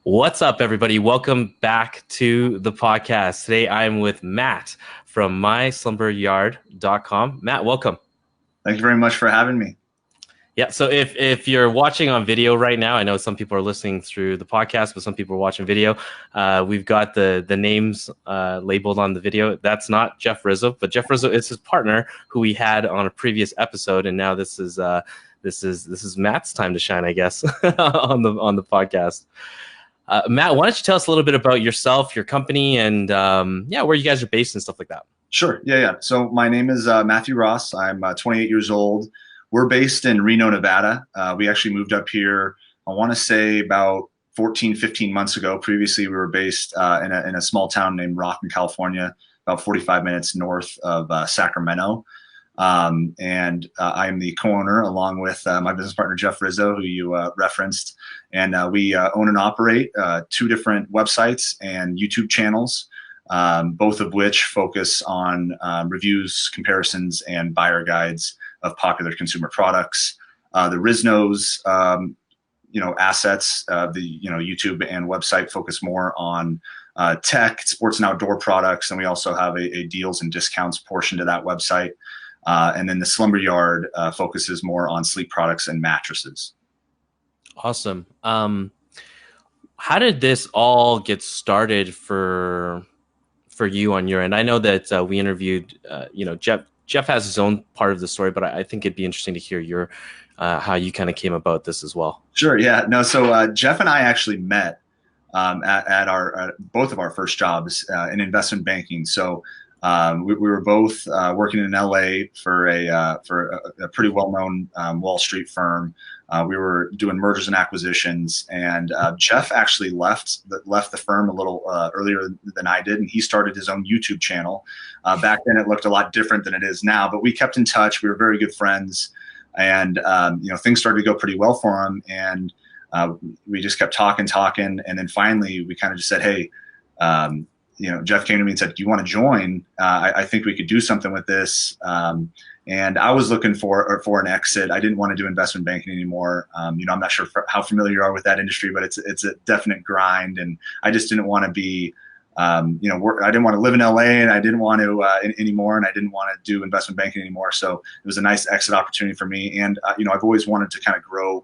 What's up, everybody? Welcome back to the podcast. Today I'm with Matt from MySlumberYard.com. Matt, welcome. Thank you very much for having me. Yeah, so if you're watching on video right now, I know some people are listening through the podcast, but some people are watching video. We've got the names labeled on the video. That's not Jeff Rizzo, but Jeff Rizzo is his partner, who we had on a previous episode, and now this is Matt's time to shine, I guess, on the podcast. Matt, why don't you tell us a little bit about yourself, your company, and where you guys are based and stuff like that? Sure. Yeah. So my name is Matthew Ross. I'm 28 years old. We're based in Reno, Nevada. We actually moved up here, I want to say about 14, 15 months ago. Previously, we were based in a small town named Rockland, California, about 45 minutes north of Sacramento. And I am the co-owner along with my business partner, Jeff Rizzo, who you referenced. And we own and operate two different websites and YouTube channels, both of which focus on reviews, comparisons, and buyer guides of popular consumer products. The rizknows, assets, the YouTube and website focus more on tech, sports and outdoor products, and we also have a deals and discounts portion to that website. And then the SlumberYard focuses more on sleep products and mattresses. Awesome. How did this all get started for you on your end? I know that we interviewed, Jeff has his own part of the story, but I think it'd be interesting to hear your how you kind of came about this as well. Sure. Yeah. No. So Jeff and I actually met at our both of our first jobs in investment banking. So we were both working in LA for a pretty well-known Wall Street firm. We were doing mergers and acquisitions, and Jeff actually left the firm a little earlier than I did, and he started his own YouTube channel. Back then, it looked a lot different than it is now, but we kept in touch. We were very good friends, and things started to go pretty well for him, and we just kept talking, and then finally, we kind of just said, "Hey." Jeff came to me and said, "Do you want to join? I think we could do something with this." And I was looking for an exit. I didn't want to do investment banking anymore. I'm not sure how familiar you are with that industry, but it's a definite grind. And I just didn't want to be, I didn't want to live in LA, and I didn't want to anymore, and I didn't want to do investment banking anymore. So it was a nice exit opportunity for me. And I've always wanted to kind of grow,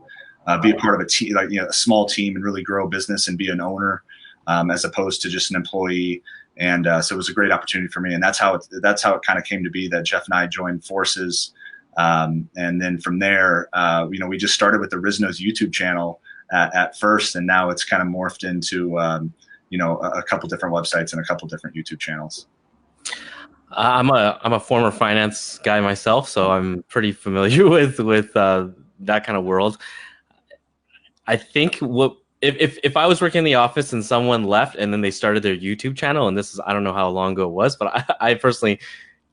be a part of a team, a small team, and really grow a business and be an owner. As opposed to just an employee, and so it was a great opportunity for me, and that's how it kind of came to be that Jeff and I joined forces, and then from there, we just started with the rizknows YouTube channel at first, and now it's kind of morphed into a couple different websites and a couple different YouTube channels. I'm a former finance guy myself, so I'm pretty familiar with that kind of world. I think If I was working in the office and someone left and then they started their YouTube channel, and I don't know how long ago it was, but I personally,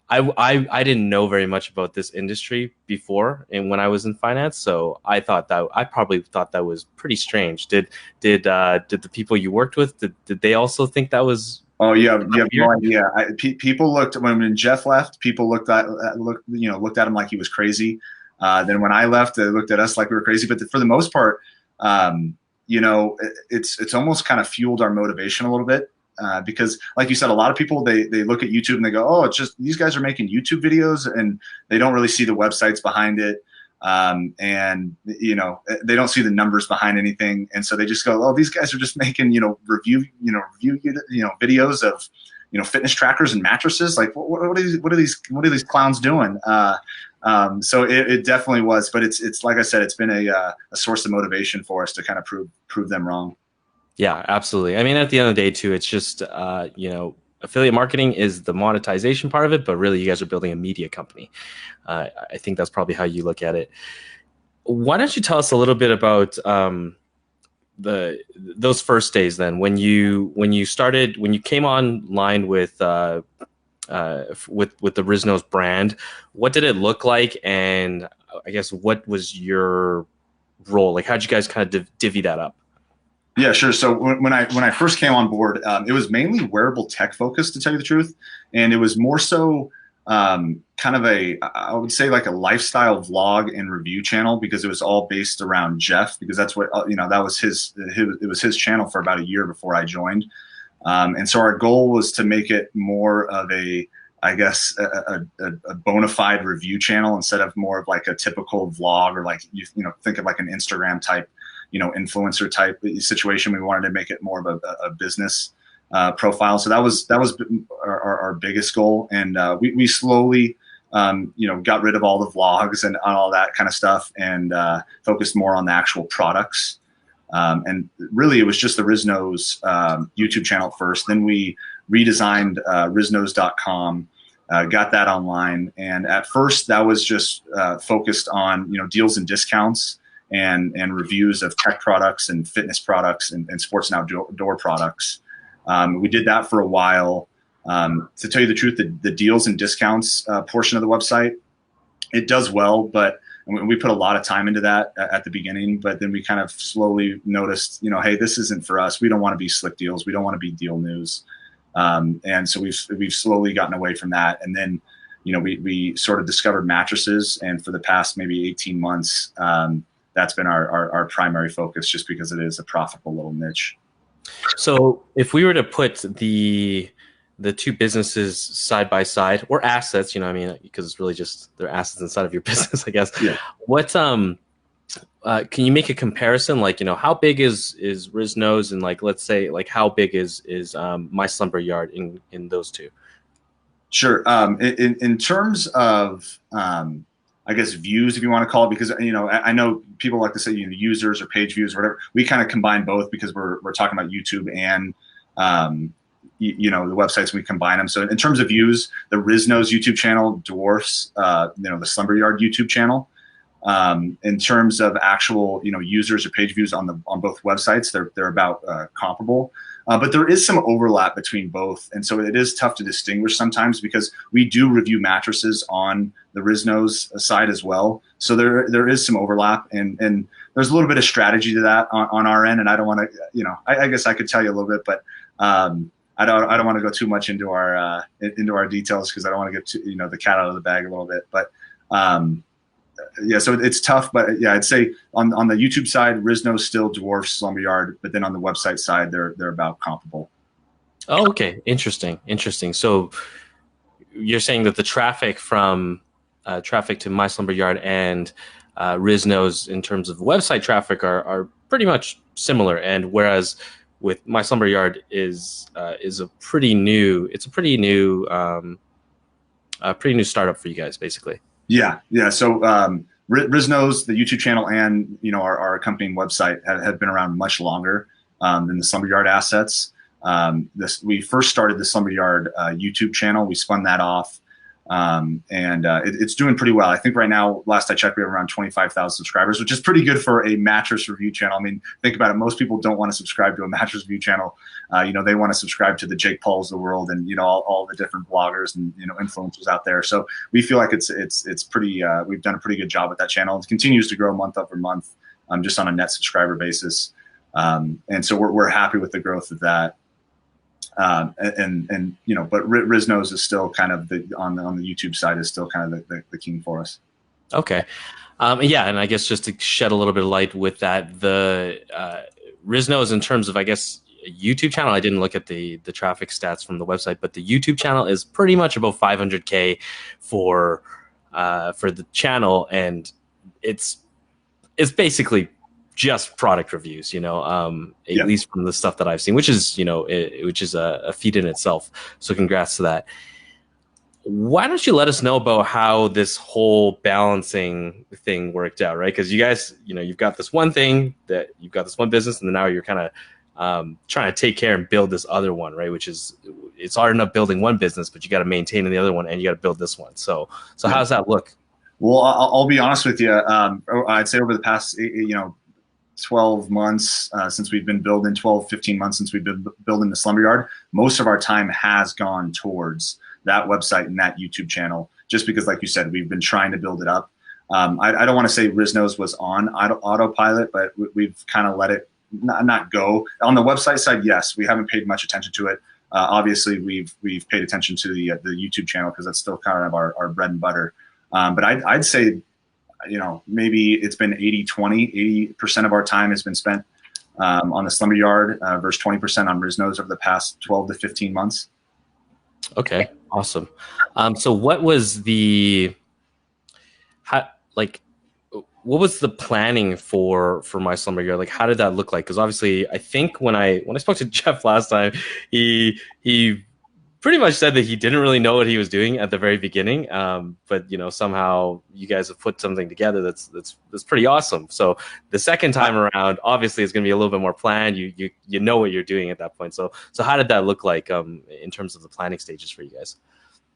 I didn't know very much about this industry before and when I was in finance. So I probably thought that was pretty strange. Did the people you worked with, did they also think that was? Oh, you have no idea. People looked when Jeff left. People looked at him like he was crazy. Then when I left, they looked at us like we were crazy. But for the most part, it's almost kind of fueled our motivation a little bit because, like you said, a lot of people they look at YouTube and they go, "Oh, it's just these guys are making YouTube videos," and they don't really see the websites behind it, and they don't see the numbers behind anything, and so they just go, "Oh, these guys are just making review videos of fitness trackers and mattresses. Like, what are these clowns doing?" So it definitely was, but it's like I said, it's been a source of motivation for us to kind of prove them wrong. Yeah, absolutely. I mean, at the end of the day, too, it's just affiliate marketing is the monetization part of it, but really, you guys are building a media company. I think that's probably how you look at it. Why don't you tell us a little bit about those first days then when you came online with the rizknows brand? What did it look like, and I guess what was your role? Like, how'd you guys kind of divvy that up? Yeah, sure. So when I first came on board, it was mainly wearable tech focused, to tell you the truth, and it was more so kind of I would say like a lifestyle vlog and review channel, because it was all based around Jeff, because that's what, that was it was his channel for about a year before I joined. And so our goal was to make it more of I guess, a bona fide review channel instead of more of like a typical vlog, or like, think of like an Instagram type, influencer type situation. We wanted to make it more of a business profile. So that was our biggest goal. And we slowly, got rid of all the vlogs and all that kind of stuff, and focused more on the actual products. And really, it was just the rizknows YouTube channel first. Then we redesigned rizknows.com, got that online. And at first, that was just focused on deals and discounts and reviews of tech products and fitness products and sports and outdoor products. We did that for a while. To tell you the truth, the deals and discounts portion of the website, it does well, but we put a lot of time into that at the beginning. But then we kind of slowly noticed, hey, this isn't for us. We don't want to be slick deals. We don't want to be deal news. And so we've slowly gotten away from that. And then, we sort of discovered mattresses, and for the past maybe 18 months, that's been our primary focus, just because it is a profitable little niche. So if we were to put the two businesses side by side, or assets, because it's really just they're assets inside of your business, I guess. Yeah. What can you make a comparison? Like, how big is rizknows, and like, let's say, like, how big is MySlumberYard in those two? Sure. In terms of I guess views, if you want to call it, because I know people like to say users or page views or whatever. We kind of combine both, because we're talking about YouTube and the websites. We combine them. So in terms of views, the rizknows YouTube channel dwarfs the SlumberYard YouTube channel. In terms of actual users or page views on both websites, they're about comparable. But there is some overlap between both. And so it is tough to distinguish sometimes, because we do review mattresses on the rizknows side as well. So there is some overlap, and there's a little bit of strategy to that on our end. And I don't want to, I guess I could tell you a little bit, but I don't want to go too much into our details, because I don't want to get the cat out of the bag a little bit. But yeah, so it's tough, but yeah, I'd say on the YouTube side, rizknows still dwarfs SlumberYard, but then on the website side, they're about comparable. Oh, okay, interesting. So you're saying that the traffic from traffic to MySlumberYard and rizknows in terms of website traffic are pretty much similar, and whereas with MySlumberYard is a pretty new startup for you guys, basically. Yeah. So rizknows, the YouTube channel, and our accompanying website have been around much longer than the SlumberYard assets. We first started the SlumberYard YouTube channel. We spun that off, and it's doing pretty well. I think right now, last I checked, we have around 25,000 subscribers, which is pretty good for a mattress review channel. I mean, think about it. Most people don't want to subscribe to a mattress review channel. They want to subscribe to the Jake Pauls of the world, and all the different bloggers and influencers out there. So we feel like it's pretty. We've done a pretty good job with that channel. It continues to grow month over month, just on a net subscriber basis, and so we're happy with the growth of that. But rizknows is still kind of on the YouTube side is still kind of the king for us. Okay. Yeah, and I guess just to shed a little bit of light with that, the rizknows, in terms of, I guess, a YouTube channel, I didn't look at the traffic stats from the website, but the YouTube channel is pretty much about 500K for the channel, and it's basically just product reviews, at least from the stuff that I've seen, which is a feat in itself. So congrats to that. Why don't you let us know about how this whole balancing thing worked out, right? Because you guys, you've got this one thing, that you've got this one business, and then now you're kind of trying to take care and build this other one, right? Which is, it's hard enough building one business, but you got to maintain the other one, and you got to build this one. So how does that look? Well, I'll be honest with you. I'd say over the past 12 months since we've been building, 12, 15 months since we've been building the SlumberYard, most of our time has gone towards that website and that YouTube channel, just because, like you said, we've been trying to build it up. I don't want to say rizknows was on autopilot, but we've kind of let it not go. On the website side, yes, we haven't paid much attention to it. Obviously, we've paid attention to the YouTube channel because that's still kind of our bread and butter. But I'd say, maybe it's been 80-20. 80% of our time has been spent on the SlumberYard versus 20% on rizknows over the past 12 to 15 months. Okay, awesome. So what was the what was the planning for MySlumberYard? Like, how did that look like? Because obviously, I think when I spoke to Jeff last time, he pretty much said that he didn't really know what he was doing at the very beginning. But somehow you guys have put something together that's pretty awesome. So the second time around, obviously, it's going to be a little bit more planned. You know what you're doing at that point. So how did that look like in terms of the planning stages for you guys?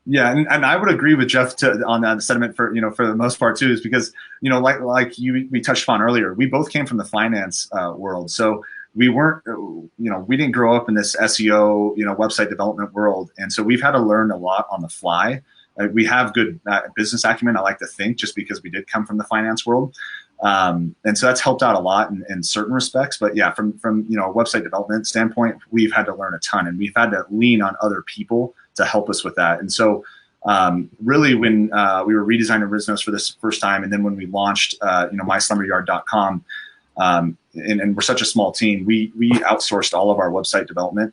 Yeah, and I would agree with Jeff on that sentiment for the most part too, is because like we touched upon earlier, we both came from the finance world, so we weren't we didn't grow up in this SEO website development world, and so we've had to learn a lot on the fly. We have good business acumen, I like to think, just because we did come from the finance world, and so that's helped out a lot in certain respects. But yeah, from a website development standpoint, we've had to learn a ton, and we've had to lean on other people to help us with that. And so really when we were redesigning rizknows for this first time, and then when we launched MySlumberYard.com, and we're such a small team, we outsourced all of our website development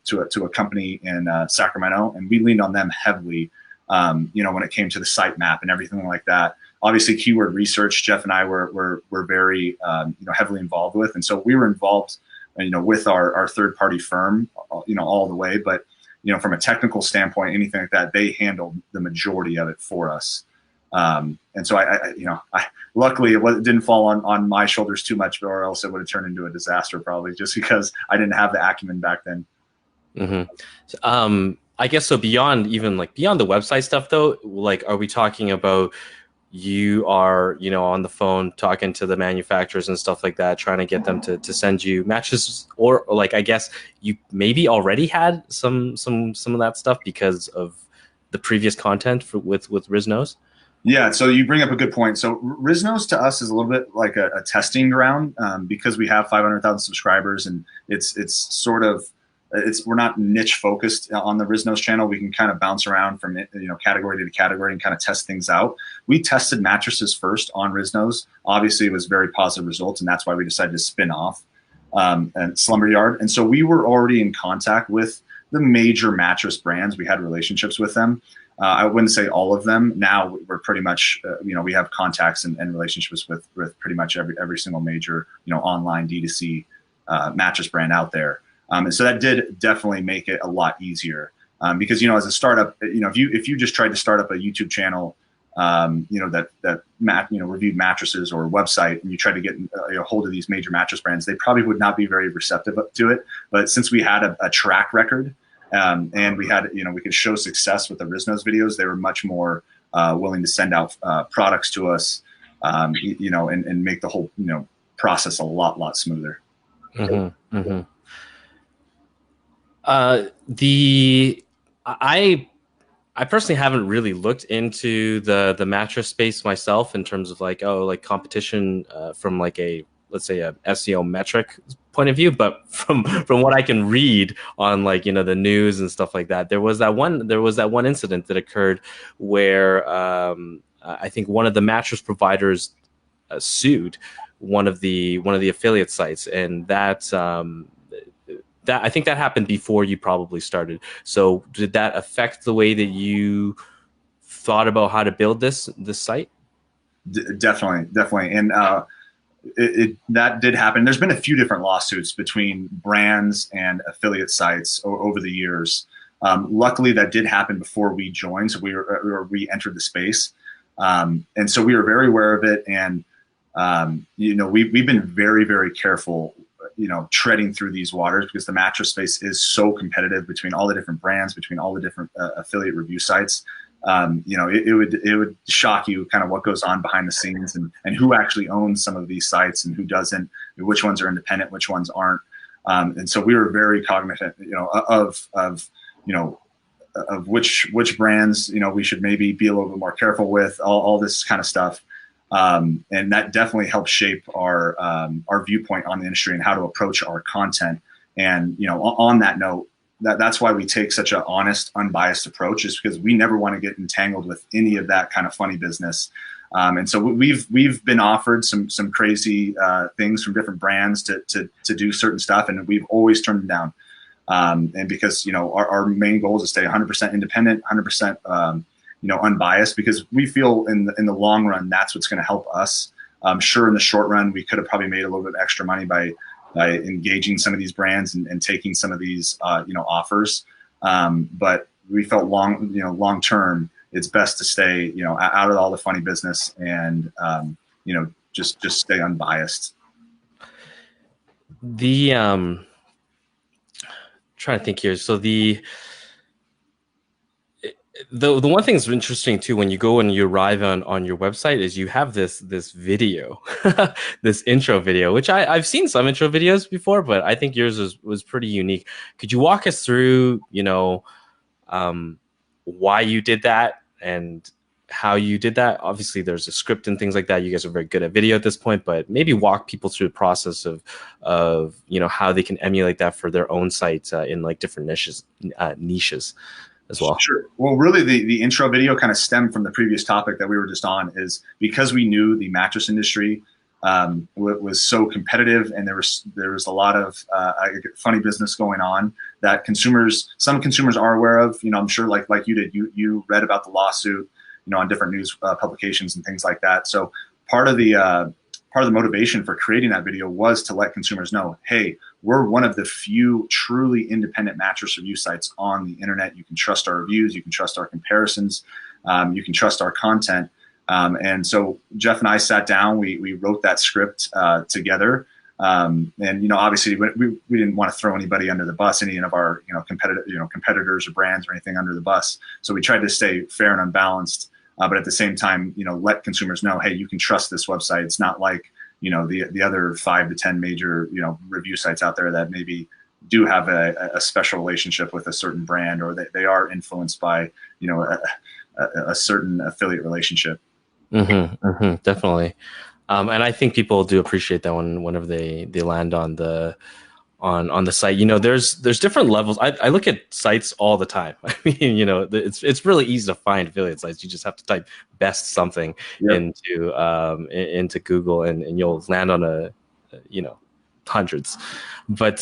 to a company in Sacramento, and we leaned on them heavily when it came to the site map and everything like that. Obviously, keyword research, Jeff and I were very heavily involved with, and so we were involved with our third-party firm all the way. But from a technical standpoint, anything like that, they handled the majority of it for us. And so I luckily it didn't fall on my shoulders too much, or else it would have turned into a disaster probably, just because I didn't have the acumen back then. Mm-hmm. I guess so. Beyond the website stuff, though, like, are we talking about you are on the phone talking to the manufacturers and stuff like that, trying to get them to send you matches, or like, I guess you maybe already had some of that stuff because of the previous content with rizknows? Yeah, so you bring up a good point. So rizknows to us is a little bit like a testing ground, because we have 500,000 subscribers, and we're not niche focused on the rizknows channel. We can kind of bounce around from category to category and kind of test things out. We tested mattresses first on rizknows. Obviously, it was very positive results, and that's why we decided to spin off and SlumberYard. And so we were already in contact with the major mattress brands. We had relationships with them. I wouldn't say all of them. Now we're pretty much, we have contacts and relationships with pretty much every single major, online D2C mattress brand out there. And so that did definitely make it a lot easier, because as a startup, if you just tried to start up a YouTube channel, reviewed mattresses or a website, and you tried to get a hold of these major mattress brands, they probably would not be very receptive to it. But since we had a track record, and we had we could show success with the rizknows videos, they were much more willing to send out products to us, and make the whole process a lot smoother. Mm-hmm. Mm-hmm. I personally haven't really looked into the mattress space myself in terms of like competition from like let's say a SEO metric point of view, but from what I can read on the news and stuff like that, there was that one incident that occurred where I think one of the mattress providers sued one of the affiliate sites, and that I think that happened before you probably started. So did that affect the way that you thought about how to build this site? Definitely. And that did happen. There's been a few different lawsuits between brands and affiliate sites over the years. Luckily, that did happen before we joined, so we entered the space, and so we were very aware of it. And we've been very, very careful, treading through these waters, because the mattress space is so competitive between all the different brands, between all the different affiliate review sites. It would shock you kind of what goes on behind the scenes, and who actually owns some of these sites and who doesn't, which ones are independent, which ones aren't. And so we were very cognizant, of which brands, we should maybe be a little bit more careful with, all this kind of stuff. And that definitely helped shape our viewpoint on the industry and how to approach our content. And, on that note, that's why we take such an honest, unbiased approach, is because we never want to get entangled with any of that kind of funny business. And so we've been offered some crazy things from different brands to do certain stuff, and we've always turned them down. And because, you know, our main goal is to stay 100% independent, 100% you know, unbiased, because we feel in the long run that's what's going to help us. Sure, in the short run we could have probably made a little bit extra money by engaging some of these brands and taking some of these you know, offers, but we felt long term it's best to stay, you know, out of all the funny business and you know, just stay unbiased. The trying to think here. So the one thing that's interesting too, when you go and you arrive on your website, is you have this video, this intro video, which I've seen some intro videos before, but I think yours was pretty unique. Could you walk us through, you know, why you did that and how you did that? Obviously there's a script and things like that. You guys are very good at video at this point, but maybe walk people through the process of you know, how they can emulate that for their own sites in like different niches as well. Sure. Well, really the intro video kind of stemmed from the previous topic that we were just on, is because we knew the mattress industry was so competitive, and there was a lot of funny business going on that some consumers are aware of. You know, I'm sure like you did, you read about the lawsuit, you know, on different news publications and things like that. So part of the motivation for creating that video was to let consumers know, hey, we're one of the few truly independent mattress review sites on the internet. You can trust our reviews, you can trust our comparisons, you can trust our content. And so Jeff and I sat down, we wrote that script together. And, you know, obviously we didn't want to throw anybody under the bus, any of our, you know, competitors or brands or anything under the bus. So we tried to stay fair and unbalanced. But at the same time, you know, let consumers know, hey, you can trust this website. It's not like, you know, the other 5 to 10 major, you know, review sites out there that maybe do have a special relationship with a certain brand, or they are influenced by, you know, a certain affiliate relationship. Definitely. And I think people do appreciate that whenever they land on the site. You know, there's different levels. I look at sites all the time. I mean, you know, it's really easy to find affiliate sites. You just have to type best something into Google, and you'll land on you know, hundreds. But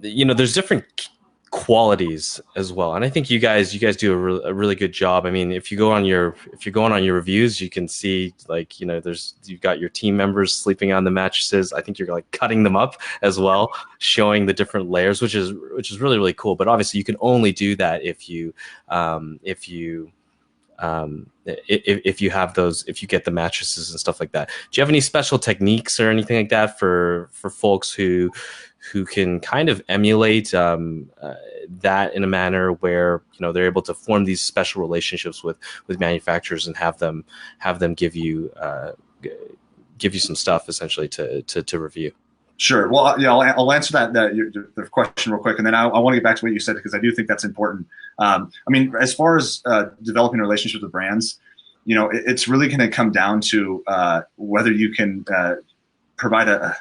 you know, there's different qualities as well, and I think you guys do a really good job. I mean, if you're going on your reviews, you can see, like, you know, you've got your team members sleeping on the mattresses. I think you're like cutting them up as well, showing the different layers, which is really, really cool. But obviously you can only do that if you get the mattresses and stuff like that. Do you have any special techniques or anything like that for folks who can kind of emulate that in a manner where, you know, they're able to form these special relationships with manufacturers and have them give you some stuff essentially to review? Sure. Well, yeah, I'll answer the question real quick, and then I want to get back to what you said, because I do think that's important. I mean, as far as developing relationships with brands, you know, it's really going to come down to whether you can provide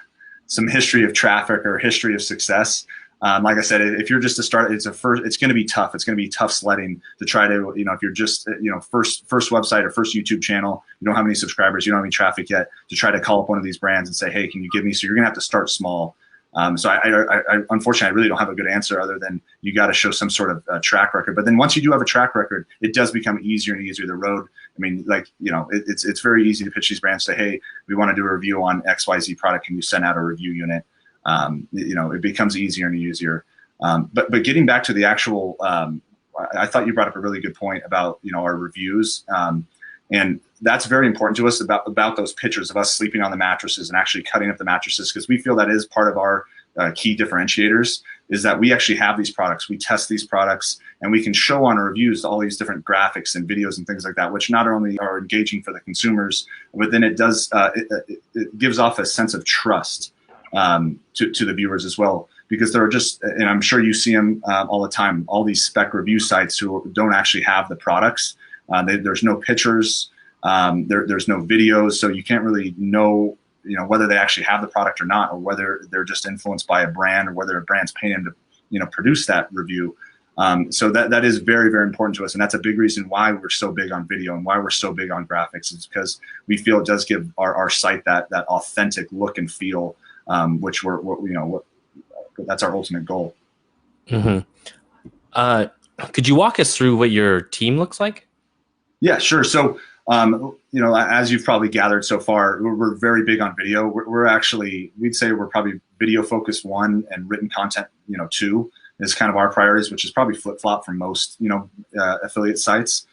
some history of traffic or history of success. Like I said, if you're just to start, it's going to be tough. It's going to be tough sledding to try to, you know, if you're just, you know, first website or first YouTube channel, you don't have any subscribers, you don't have any traffic yet, to try to call up one of these brands and say, hey, can you give me? So you're going to have to start small. So I unfortunately, I really don't have a good answer other than you got to show some sort of track record. But then once you do have a track record, it does become easier and easier. The road, I mean, like, you know, it's very easy to pitch these brands, say, hey, we want to do a review on XYZ product. Can you send out a review unit? You know, it becomes easier and easier. But getting back to the actual, I thought you brought up a really good point about, you know, our reviews. And that's very important to us, about those pictures of us sleeping on the mattresses and actually cutting up the mattresses, because we feel that is part of our key differentiators, is that we actually have these products, we test these products, and we can show on our reviews all these different graphics and videos and things like that, which not only are engaging for the consumers, but then it does it gives off a sense of trust to the viewers as well, because there are just, and I'm sure you see them all the time, all these spec review sites who don't actually have the products. There's no pictures, there's no videos, so you can't really know, you know, whether they actually have the product or not, or whether they're just influenced by a brand, or whether a brand's paying them to, produce that review. So that is very, very important to us. And that's a big reason why we're so big on video and why we're so big on graphics, is because we feel it does give our site that authentic look and feel, which that's our ultimate goal. Mm-hmm. Could you walk us through what your team looks like? Yeah, sure. So, as you've probably gathered so far, we're very big on video. We're actually, we'd say we're probably video focused 1 and written content, 2 is kind of our priorities, which is probably flip flop from most, affiliate sites.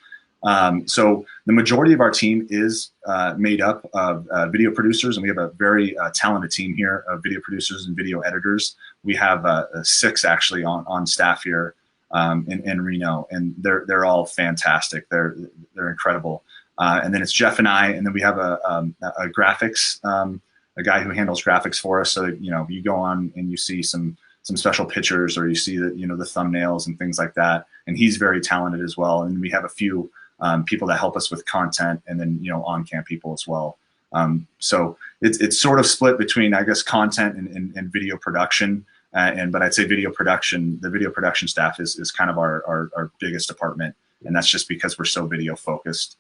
So the majority of our team is made up of video producers, and we have a very talented team here of video producers and video editors. We have 6 actually on staff here in Reno, and they're all fantastic. They're incredible. And then it's Jeff and I, and then we have a graphics, a guy who handles graphics for us. So you go on and you see some special pictures, or you see the the thumbnails and things like that. And he's very talented as well. And we have a few people that help us with content, and then on-cam people as well. So it's sort of split between, I guess, content and video production. But I'd say the video production staff is kind of our biggest department, and that's just because we're so video focused.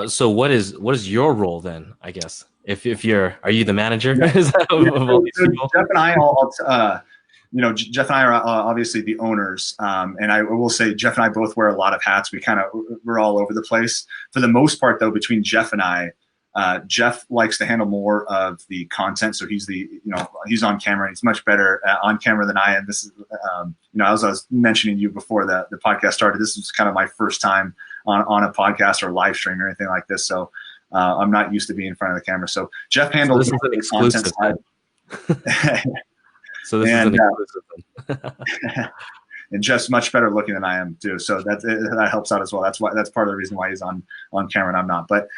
So what is your role then, I guess? Are you the manager? Yeah. Of all these people? Jeff and I, Jeff and I are obviously the owners, and I will say Jeff and I both wear a lot of hats. We're all over the place. For the most part, though, between Jeff and I, Jeff likes to handle more of the content, so he's he's on camera. He's much better on camera than I am. This is, as I was mentioning to you before the podcast started, this is kind of my first time on a podcast or live stream or anything like this. So I'm not used to being in front of the camera. So Jeff handles the content side. So this is an exclusive. And Jeff's much better looking than I am too, so that helps out as well. That's part of the reason why he's on camera and I'm not. But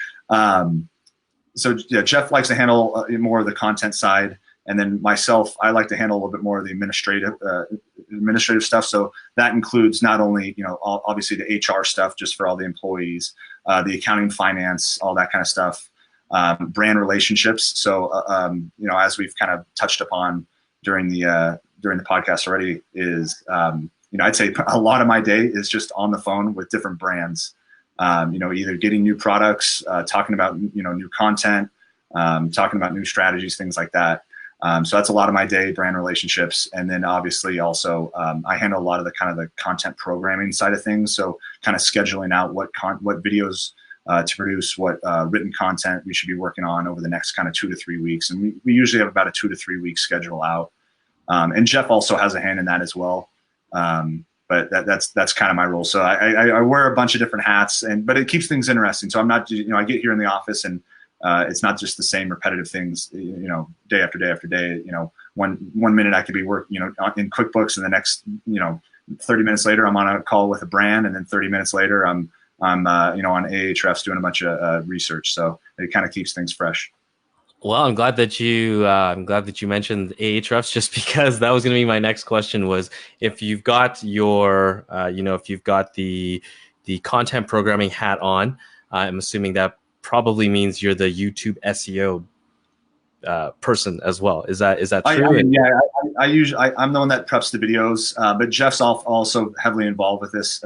so yeah, Jeff likes to handle more of the content side, and then myself, I like to handle a little bit more of the administrative stuff. So that includes not only obviously the HR stuff just for all the employees, the accounting, finance, all that kind of stuff, brand relationships. So as we've kind of touched upon during the podcast already, is I'd say a lot of my day is just on the phone with different brands. Either getting new products, talking about new content, talking about new strategies, things like that. So that's a lot of my day, brand relationships, and then obviously also I handle a lot of the content programming side of things. So kind of scheduling out what videos to produce, what written content we should be working on over the next kind of 2 to 3 weeks, and we usually have about a 2 to 3 week schedule out. And Jeff also has a hand in that as well. But that's kind of my role. So I wear a bunch of different hats, but it keeps things interesting. So I'm not, I get here in the office and it's not just the same repetitive things, day after day after day. One minute I could be working, in QuickBooks, and the next, 30 minutes later I'm on a call with a brand, and then 30 minutes later I'm on hrefs doing a bunch of research. So it kind of keeps things fresh. Well, I'm glad that you mentioned hrefs, just because that was going to be my next question. Was if you've got your if you've got the content programming hat on, I'm assuming that probably means you're the YouTube SEO person as well. Is that true? I'm the one that preps the videos, but Jeff's also heavily involved with this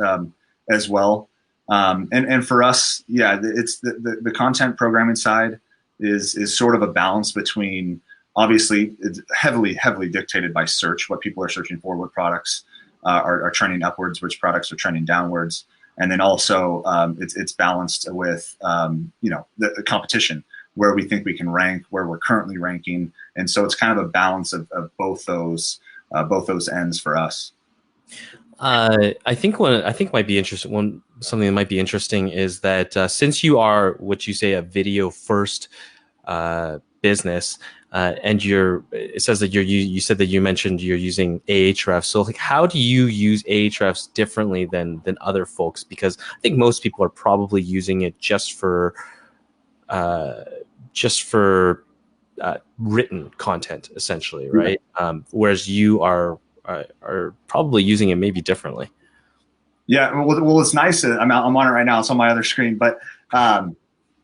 as well. And for us, it's the content programming side is sort of a balance between, obviously it's heavily dictated by search, what people are searching for, what products are trending upwards, which products are trending downwards. And then also it's balanced with, the competition, where we think we can rank, where we're currently ranking. And so it's kind of a balance of both those ends for us. I think might be interesting. Something that might be interesting is that since you are what you say a video first business, and it says that you said that you mentioned you're using Ahrefs. So how do you use Ahrefs differently than other folks? Because I think most people are probably using it just for written content, essentially, right? Whereas you are probably using it maybe differently. Yeah, well, it's nice. I'm on it right now. It's on my other screen, but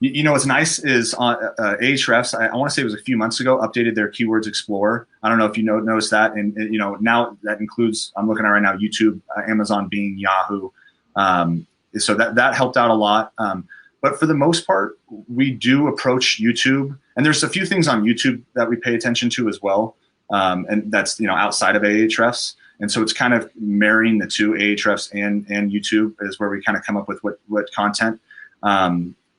You know what's nice is on hrefs. I want to say it was a few months ago, updated their Keywords Explorer. I don't know if you noticed that, and you know now that includes. I'm looking at right now YouTube, Amazon, Bing, Yahoo. So that helped out a lot. But for the most part, we do approach YouTube, and there's a few things on YouTube that we pay attention to as well, and that's outside of Ahrefs. And so it's kind of marrying the two, Ahrefs and YouTube, is where we kind of come up with what content.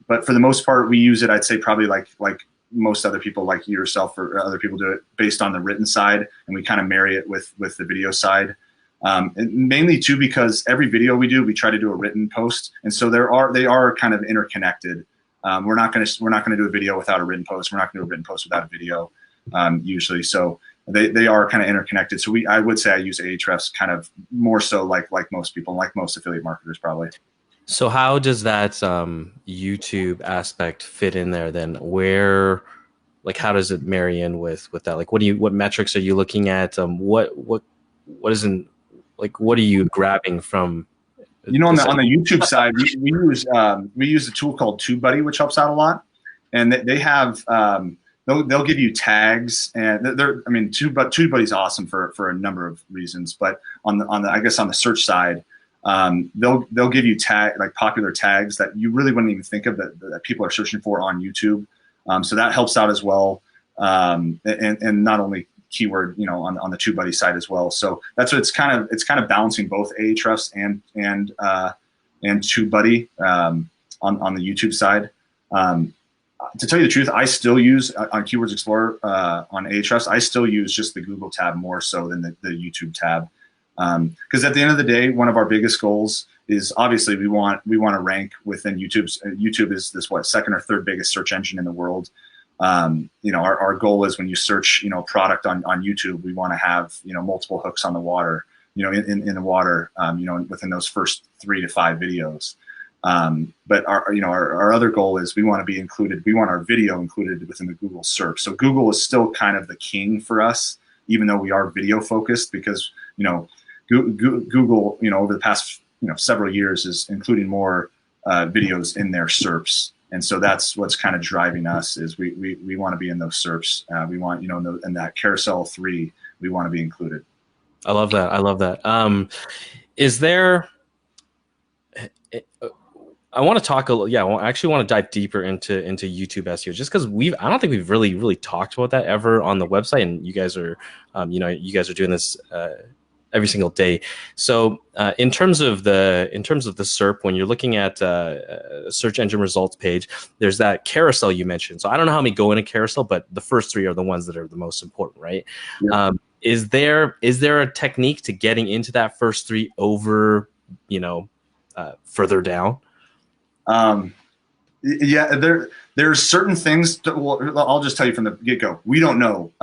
But for the most part, we use it, I'd say probably like most other people, like yourself or other people, do it based on the written side, and we kind of marry it with the video side. And mainly too, because every video we do, we try to do a written post, and so they are kind of interconnected. We're not going to do a video without a written post. We're not going to do a written post without a video, usually. So they are kind of interconnected. So I would say I use Ahrefs kind of more so like most people, like most affiliate marketers probably. So how does that YouTube aspect fit in there then? Where, like, how does it marry in with that? Like, what metrics are you looking at? What isn't, like, what are you grabbing from? On the YouTube side, we use a tool called TubeBuddy, which helps out a lot, and they have they'll give you tags, and TubeBuddy's awesome for a number of reasons, but on the I guess on the search side. They'll give you popular tags that you really wouldn't even think of that people are searching for on YouTube. So that helps out as well. And not only keyword, on the TubeBuddy side as well. So that's what it's kind of balancing both Ahrefs and TubeBuddy on the YouTube side. To tell you the truth, I still use on Keywords Explorer on Ahrefs, I still use just the Google tab more so than the YouTube tab. Because at the end of the day, one of our biggest goals is obviously we want to rank within YouTube's. YouTube is this second or third biggest search engine in the world. Our goal is when you search product on YouTube, we want to have multiple hooks on the water, in the water, within those first 3 to 5 videos. But our other goal is we want to be included. We want our video included within the Google search. So Google is still kind of the king for us, even though we are video focused, because Google, over the past several years is including more videos in their SERPs, and so that's what's kind of driving us. Is we want to be in those SERPs. We want in that carousel 3, we want to be included. I love that. I love that. Is there? I want to talk a little. Yeah, I actually want to dive deeper into YouTube SEO, just because I don't think we've really talked about that ever on the website, and you guys are, you guys are doing this every single day. So in terms of the SERP, when you're looking at a search engine results page, there's that carousel you mentioned. So I don't know how many go in a carousel, but the first 3 are the ones that are the most important, right? Yeah. Is there a technique to getting into that first 3 over, further down? Yeah, there's certain things. I'll just tell you from the get-go. We don't know.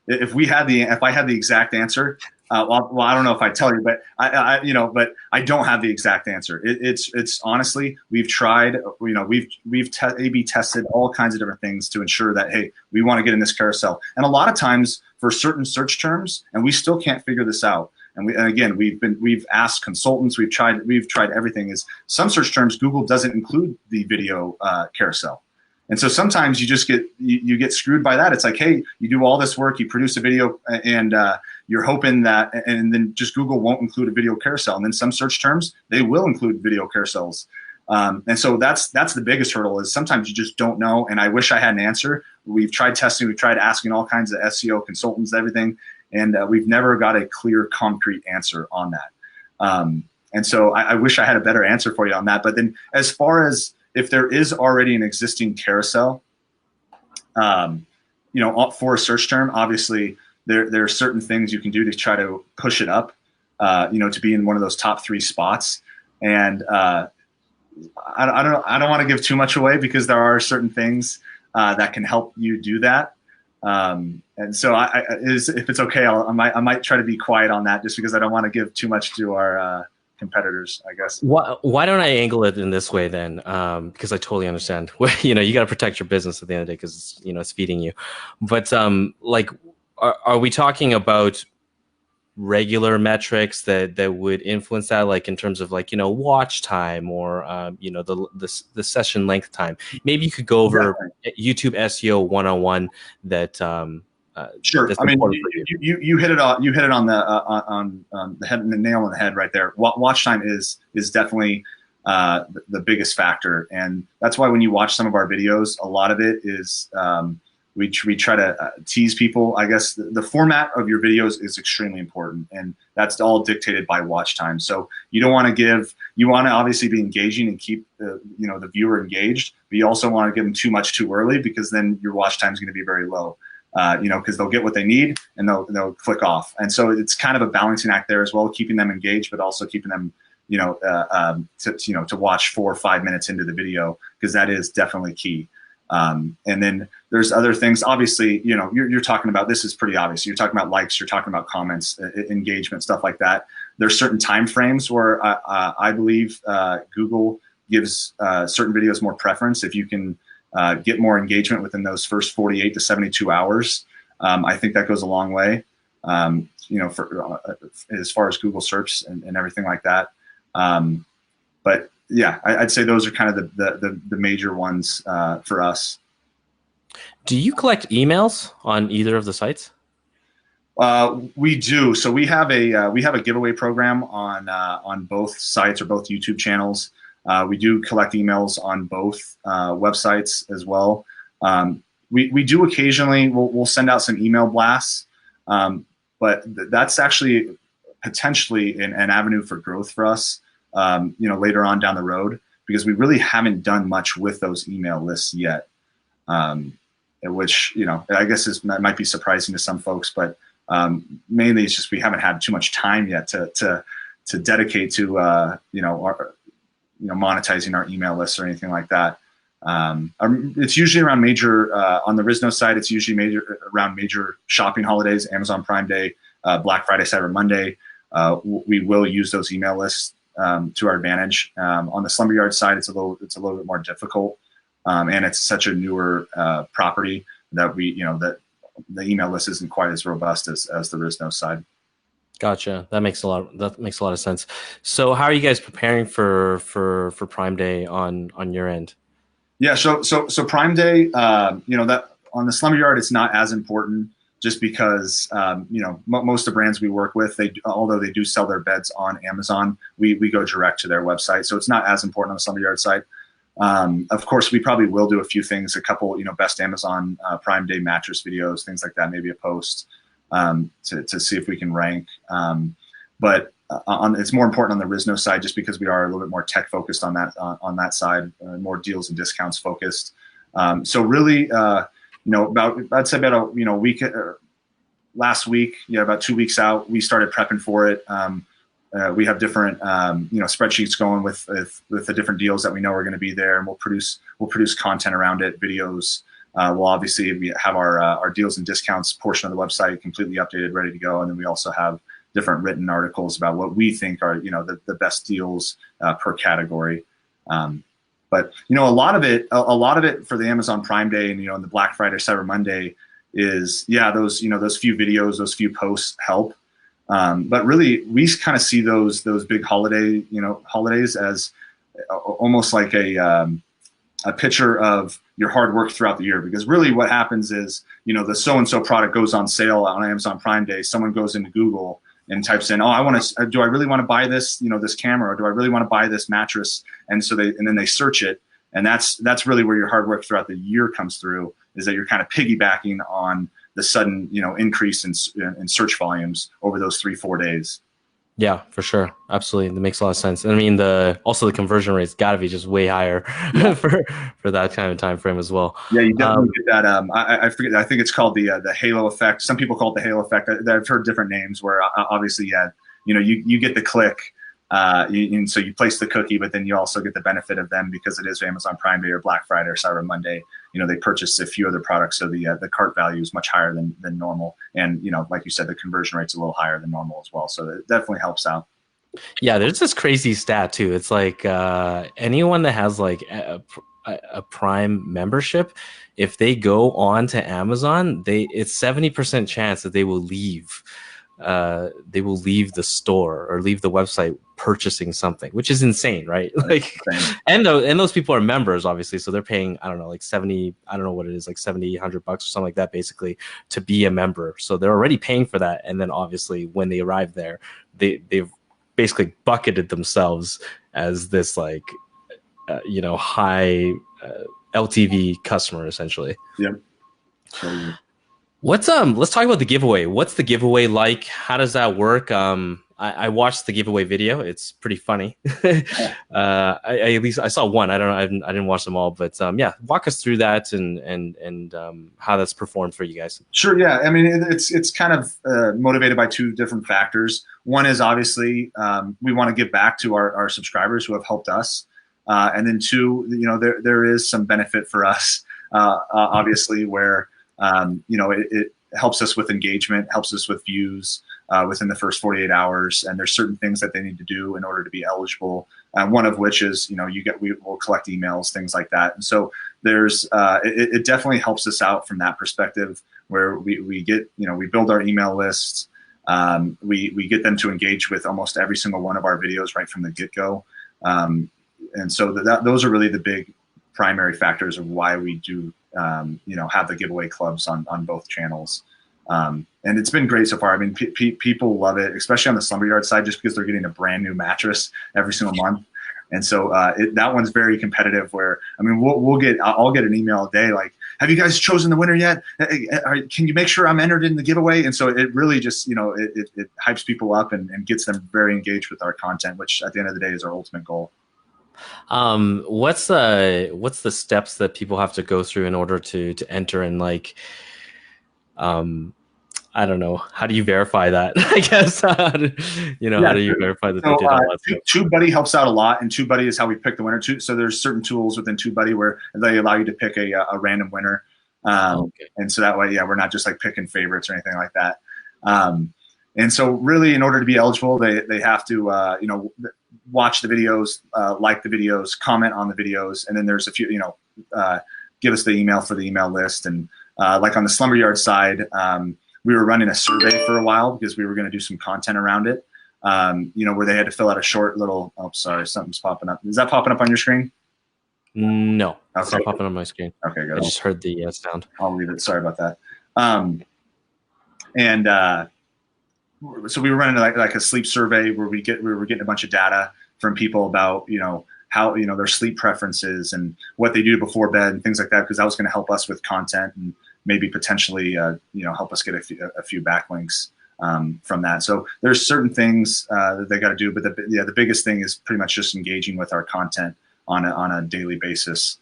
If I had the exact answer, well, I don't know if I tell you, but but I don't have the exact answer. It's honestly, we've tried. We've A/B tested all kinds of different things to ensure that, hey, we want to get in this carousel. And a lot of times for certain search terms, and we still can't figure this out. And again, we've asked consultants, we've tried everything. Is some search terms Google doesn't include the video carousel, and so sometimes you just you get screwed by that. It's like, hey, you do all this work, you produce a video, and you're hoping that, and then just Google won't include a video carousel. And then some search terms they will include video carousels, and so that's the biggest hurdle. Is sometimes you just don't know. And I wish I had an answer. We've tried testing, we've tried asking all kinds of SEO consultants, everything. And we've never got a clear, concrete answer on that. And so I wish I had a better answer for you on that. But then as far as if there is already an existing carousel, for a search term, obviously there are certain things you can do to try to push it up, to be in one of those top 3 spots. And I don't want to give too much away, because there are certain things that can help you do that. And so if it's okay, I might try to be quiet on that, just because I don't want to give too much to our competitors, I guess. Why don't I angle it in this way then? Because I totally understand. You got to protect your business at the end of the day, because it's feeding you. But are we talking about regular metrics that would influence that, like in terms of like, you know, watch time or you know, the session length time? Maybe you could go over Definitely. YouTube SEO 101 that Sure. that's I mean, important for you. you hit it on on the head, the nail on the head right there. Watch time is definitely the biggest factor, and that's why when you watch some of our videos, a lot of it is we try to tease people. I guess the format of your videos is extremely important, and that's all dictated by watch time. So you don't want to you want to obviously be engaging and keep you know, the viewer engaged, but you also want to give them too much too early, because then your watch time is going to be very low. You know, because they'll get what they need and they'll click off. And so it's kind of a balancing act there as well, keeping them engaged, but also keeping them, you know, to watch 4 or 5 minutes into the video, because that is definitely key. And then there's other things. Obviously, you know, you're talking about, this is pretty obvious. You're talking about likes, you're talking about comments, engagement, stuff like that. There's certain time frames where I believe Google gives certain videos more preference. If you can get more engagement within those first 48 to 72 hours. I think that goes a long way, you know, for as far as Google search and everything like that. But yeah, I'd say those are kind of the major ones for us. Do you collect emails on either of the sites? We do. So we have a giveaway program on both sites, or both YouTube channels. We do collect emails on both websites as well. We do occasionally, we'll send out some email blasts, but that's actually potentially an avenue for growth for us, you know, later on down the road, because we really haven't done much with those email lists yet, which, you know, I guess might be surprising to some folks, but mainly it's just we haven't had too much time yet to dedicate to you know, monetizing our email lists or anything like that. It's usually around major, on the rizknows side, it's usually around major shopping holidays, Amazon Prime Day, Black Friday, Cyber Monday. We will use those email lists to our advantage. On the SlumberYard side, it's a little bit more difficult, and it's such a newer property that that the email list isn't quite as robust as the rizknows side. Gotcha. That makes a lot of sense. So how are you guys preparing for Prime Day on your end? Yeah, so Prime Day, you know, that on the SlumberYard, it's not as important, just because you know, most of the brands we work with, although they do sell their beds on Amazon, we go direct to their website, so it's not as important on the SlumberYard side. Of course, we probably will do a few things, a couple, you know, best Amazon Prime Day mattress videos, things like that, maybe a post to see if we can rank. But it's more important on the rizknows side, just because we are a little bit more tech focused on that side, more deals and discounts focused. So really, you know, I'd say about a, you know, week, last week, yeah, about 2 weeks out, we started prepping for it. We have different, you know, spreadsheets going with the different deals that we know are going to be there, and we'll produce content around it, videos. We'll obviously have our deals and discounts portion of the website completely updated, ready to go, and then we also have different written articles about what we think are, you know, the best deals per category. But you know, a lot of it for the Amazon Prime Day and, you know, and the Black Friday, Cyber Monday is, yeah, those, you know, those few videos, those few posts help. But really, we kind of see those big holidays as almost like a picture of your hard work throughout the year. Because really, what happens is, you know, the so-and-so product goes on sale on Amazon Prime Day. Someone goes into Google and types in, oh, do I really want to buy this, you know, this camera, or do I really want to buy this mattress? And so then they search it, and that's really where your hard work throughout the year comes through, is that you're kind of piggybacking on the sudden, you know, increase in search volumes over those 3-4 days. Yeah, for sure. Absolutely. That makes a lot of sense. And I mean, also the conversion rate's got to be just way higher for that kind of time frame as well. Yeah, you definitely get that. I forget. I think it's called the halo effect. Some people call it the halo effect. I've heard different names where obviously, yeah, you know, you get the click, and so you place the cookie, but then you also get the benefit of them, because it is Amazon Prime Day or Black Friday or Cyber Monday. You know, they purchased a few other products, so the cart value is much higher than normal, and you know, like you said, the conversion rate's a little higher than normal as well. So it definitely helps out. Yeah, there's this crazy stat too. It's like anyone that has like a Prime membership, if they go on to Amazon, it's 70% chance that they will leave they will leave the store or leave the website purchasing something, which is insane, right? Like, and those people are members, obviously, so they're paying, I don't know, like 70, I don't know what it is, like 70, $100 or something like that, basically, to be a member. So they're already paying for that, and then obviously when they arrive there, they've basically bucketed themselves as this like high LTV customer, essentially. Yep. Let's talk about the giveaway. What's the giveaway like? How does that work? I watched the giveaway video. It's pretty funny. At least I saw one. I don't know. I didn't watch them all, but yeah, walk us through that and how that's performed for you guys. Sure. Yeah. I mean, it's kind of motivated by two different factors. One is obviously we want to give back to our subscribers who have helped us, and then two, there is some benefit for us, obviously, where it helps us with engagement, helps us with views within the first 48 hours. And there's certain things that they need to do in order to be eligible. One of which is, we will collect emails, things like that. And so there's, it definitely helps us out from that perspective where we get, we build our email lists. We get them to engage with almost every single one of our videos right from the get-go. And so those are really the big primary factors of why we do have the giveaway clubs on both channels. And it's been great so far. I mean, people love it, especially on the SlumberYard side, just because they're getting a brand new mattress every single month. And so that one's very competitive where, I mean, I'll get an email a day like, have you guys chosen the winner yet? Can you make sure I'm entered in the giveaway? And so it really just, it hypes people up and gets them very engaged with our content, which at the end of the day is our ultimate goal. What's the steps that people have to go through in order to enter, and like, I don't know, how do you verify that? I guess, how do you verify that they did all that stuff? TubeBuddy helps out a lot, and TubeBuddy is how we pick the winner too. So there's certain tools within TubeBuddy where they allow you to pick a random winner. Okay. And so that way, yeah, we're not just like picking favorites or anything like that. And so really in order to be eligible, they have to, watch the videos, like the videos, comment on the videos. And then there's a few, give us the email for the email list. And like on the SlumberYard side, we were running a survey for a while because we were going to do some content around it, where they had to fill out a short little, oh, sorry, something's popping up. Is that popping up on your screen? No, okay. It's not popping on my screen. Okay, good. I just heard the sound. I'll leave it. Sorry about that. So we were running like a sleep survey where we were getting a bunch of data from people about, how, their sleep preferences and what they do before bed and things like that, because that was going to help us with content and maybe potentially, help us get a few backlinks from that. So there's certain things that they got to do, but the biggest thing is pretty much just engaging with our content on a daily basis.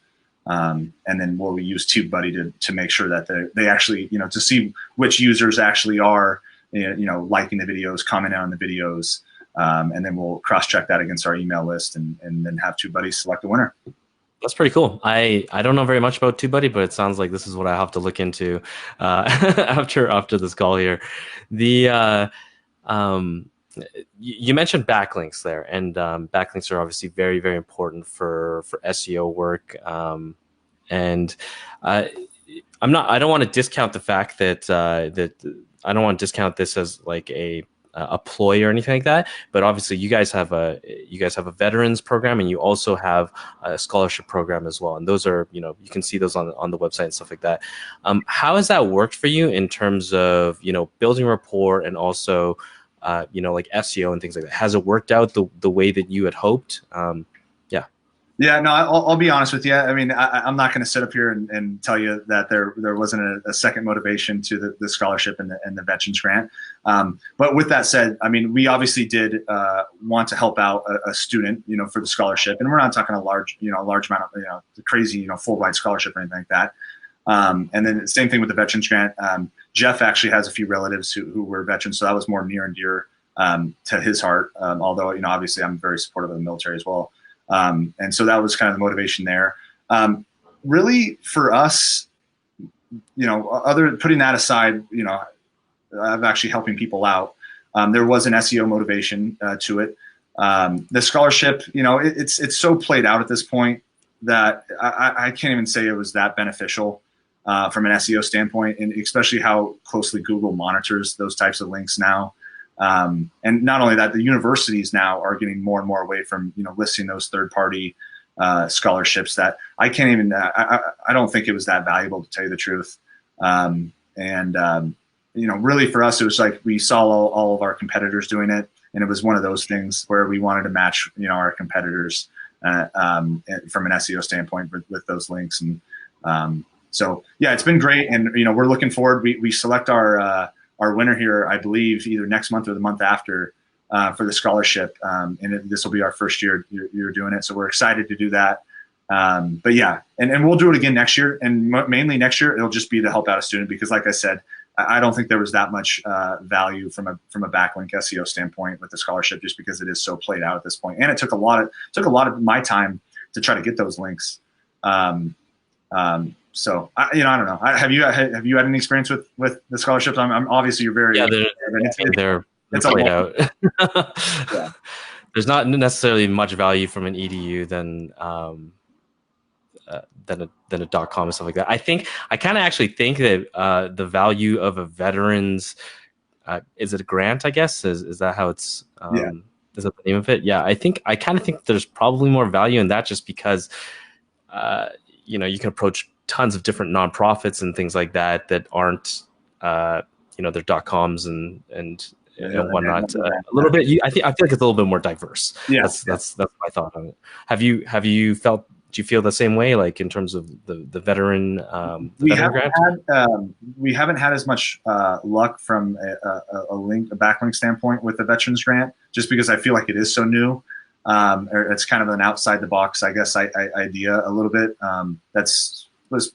And then we use TubeBuddy to make sure that they actually, to see which users actually are, liking the videos, commenting on the videos, and then we'll cross-check that against our email list and then have TubeBuddy select the winner. That's pretty cool. I don't know very much about TubeBuddy, but it sounds like this is what I have to look into after this call here. You mentioned backlinks there, and backlinks are obviously very, very important for SEO work. And I don't want to discount the fact that I don't want to discount this as like a ploy or anything like that, but obviously you guys have a veterans program, and you also have a scholarship program as well, and those are, you can see those on the website and stuff like that. How has that worked for you in terms of building rapport and also like SEO and things like that? Has it worked out the way that you had hoped? Yeah, no, I'll be honest with you. I mean, I'm not going to sit up here and tell you that there wasn't a second motivation to the scholarship and the veterans grant. But with that said, I mean, we obviously did want to help out a student, for the scholarship, and we're not talking a large amount of, the crazy, full ride scholarship or anything like that. And then the same thing with the veterans grant. Jeff actually has a few relatives who were veterans, so that was more near and dear to his heart. Although, obviously I'm very supportive of the military as well. And so that was kind of the motivation there. Really for us, putting that aside, of actually helping people out, there was an SEO motivation to it. The scholarship, it's so played out at this point that I can't even say it was that beneficial from an SEO standpoint, and especially how closely Google monitors those types of links now. And not only that, the universities now are getting more and more away from, listing those third-party scholarships that I can't even, I don't think it was that valuable, to tell you the truth. Really for us, it was like we saw all of our competitors doing it, and it was one of those things where we wanted to match, our competitors from an SEO standpoint with those links. And so, yeah, it's been great. And, we're looking forward. We select our winner here, I believe, either next month or the month after for the scholarship. And this will be our first year you're doing it. So we're excited to do that. But yeah, and we'll do it again next year. And mainly next year, it'll just be to help out a student, because like I said, I don't think there was that much value from a backlink SEO standpoint with the scholarship, just because it is so played out at this point. And it took a lot of my time to try to get those links. So I don't know. Have you had any experience with the scholarships? I'm obviously you're very they're played out. Yeah. There's not necessarily much value from an edu than a .com and stuff like that. I kind of actually think that the value of a veteran's is it a grant? I guess is that how it's is that the name of it? Yeah, I kind of think there's probably more value in that, just because you can approach tons of different nonprofits and things like that aren't their .coms and whatnot. A little bit. I feel like it's a little bit more diverse. Yeah, that's my thought on it. Have you felt? Do you feel the same way, like in terms of the veteran? We haven't had as much luck from a backlink standpoint with the veterans grant, just because I feel like it is so new. It's kind of an outside the box, I guess, idea a little bit. Was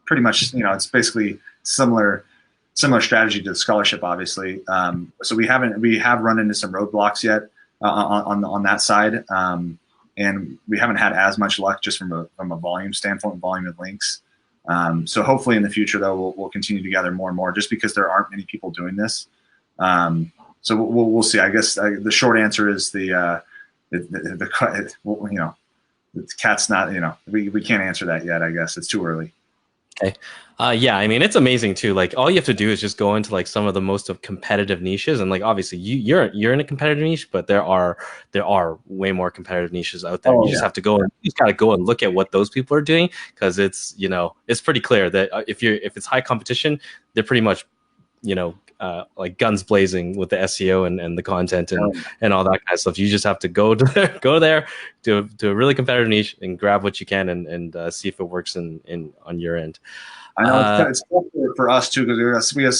pretty much, it's basically similar strategy to the scholarship, obviously. So we have run into some roadblocks yet on that side. And we haven't had as much luck just from a volume standpoint, volume of links. So hopefully in the future, though, we'll continue to gather more and more, just because there aren't many people doing this. So we'll see. I guess the short answer is the cat's not, we can't answer that yet. I guess it's too early. Okay. Yeah, I mean, it's amazing too. Like, all you have to do is just go into like some of the most competitive niches, and like obviously you're in a competitive niche, but there are way more competitive niches out there. You just have to go and you just gotta go and look at what those people are doing, because it's it's pretty clear that if it's high competition, they're pretty much like guns blazing with the SEO and the content and all that kind of stuff. You just have to go there to a really competitive niche and grab what you can and see if it works on your end. I know it's tough for us too, because we have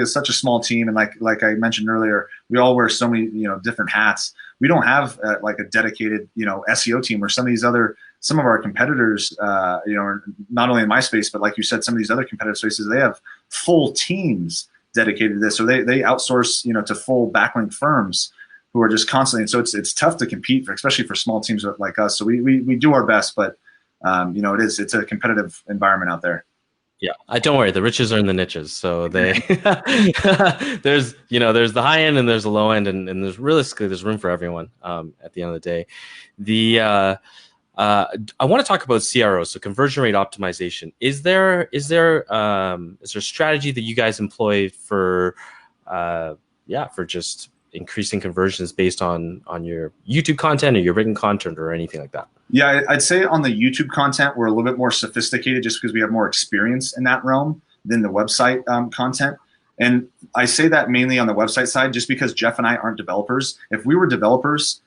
such a small team, and like I mentioned earlier, we all wear so many different hats. We don't have like a dedicated SEO team, where some of our competitors not only in my space, but like you said, some of these other competitive spaces, they have full teams dedicated to this, so they outsource to full backlink firms who are just constantly, and so it's tough to compete especially for small teams like us. So we do our best, but it's a competitive environment out there. Yeah, don't worry. The riches are in the niches. So there's there's the high end and there's the low end, and there's realistically there's room for everyone. At the end of the day, I want to talk about CRO, so conversion rate optimization. Is there a strategy that you guys employ for just increasing conversions based on your YouTube content or your written content or anything like that? Yeah, I'd say on the YouTube content, we're a little bit more sophisticated, just because we have more experience in that realm than the website content. And I say that mainly on the website side, just because Jeff and I aren't developers. If we were developers,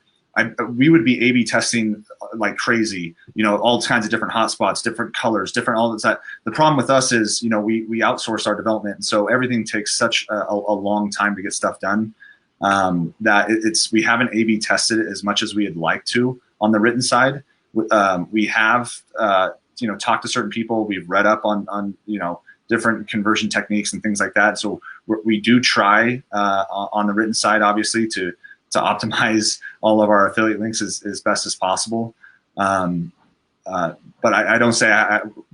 we would be A/B testing like crazy, all kinds of different hotspots, different colors, different all that. The problem with us is, we outsource our development, and so everything takes such a long time to get stuff done that we haven't A/B tested it as much as we'd like to on the written side. We have talked to certain people. We've read up on different conversion techniques and things like that. So we do try on the written side, obviously, to optimize all of our affiliate links as best as possible. But I don't say